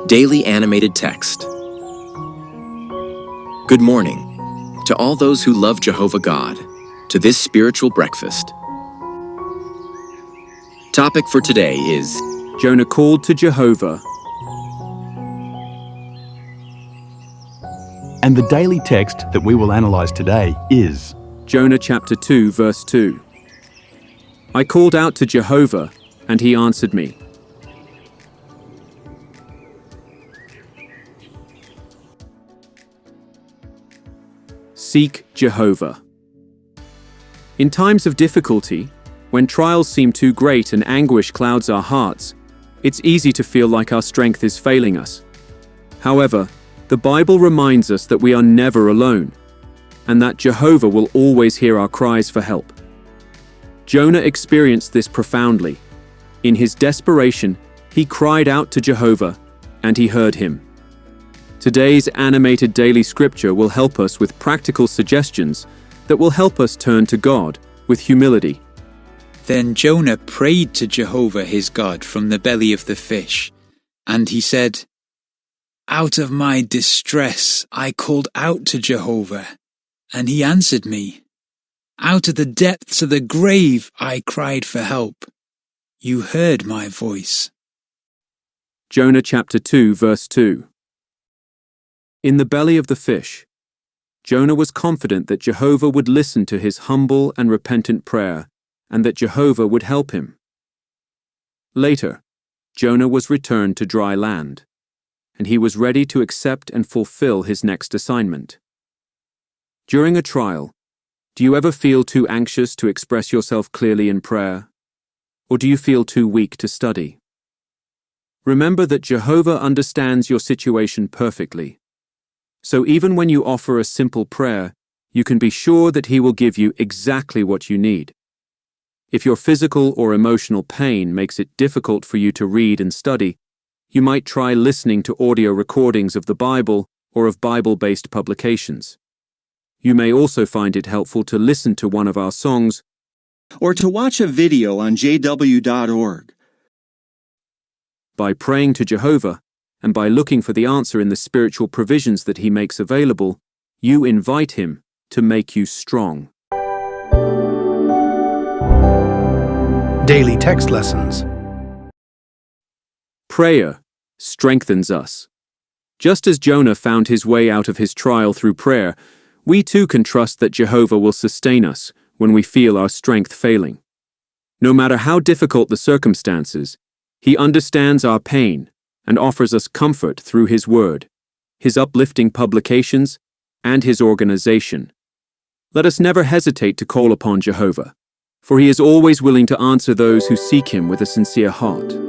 Daily Animated Text. Good morning to all those who love Jehovah God, to this spiritual breakfast. Topic for today is Jonah called to Jehovah. And the daily text that we will analyze today is Jonah chapter 2, verse 2. I called out to Jehovah, and he answered me. Seek Jehovah. In times of difficulty, when trials seem too great and anguish clouds our hearts, it's easy to feel like our strength is failing us. However, the Bible reminds us that we are never alone, and that Jehovah will always hear our cries for help. Jonah experienced this profoundly. In his desperation, he cried out to Jehovah, and he heard him. Today's animated daily scripture will help us with practical suggestions that will help us turn to God with humility. Then Jonah prayed to Jehovah his God from the belly of the fish, and he said, "Out of my distress I called out to Jehovah, and he answered me. Out of the depths of the grave I cried for help. You heard my voice." Jonah chapter 2, verse 2. In the belly of the fish, Jonah was confident that Jehovah would listen to his humble and repentant prayer, and that Jehovah would help him. Later, Jonah was returned to dry land, and he was ready to accept and fulfill his next assignment. During a trial, do you ever feel too anxious to express yourself clearly in prayer? Or do you feel too weak to study? Remember that Jehovah understands your situation perfectly. So even when you offer a simple prayer, you can be sure that He will give you exactly what you need. If your physical or emotional pain makes it difficult for you to read and study, you might try listening to audio recordings of the Bible or of Bible-based publications. You may also find it helpful to listen to one of our songs or to watch a video on jw.org. By praying to Jehovah, and by looking for the answer in the spiritual provisions that He makes available, you invite Him to make you strong. Daily Text Lessons. Prayer strengthens us. Just as Jonah found his way out of his trial through prayer, we too can trust that Jehovah will sustain us when we feel our strength failing. No matter how difficult the circumstances, He understands our pain and offers us comfort through His Word, His uplifting publications, and His organization. Let us never hesitate to call upon Jehovah, for He is always willing to answer those who seek Him with a sincere heart.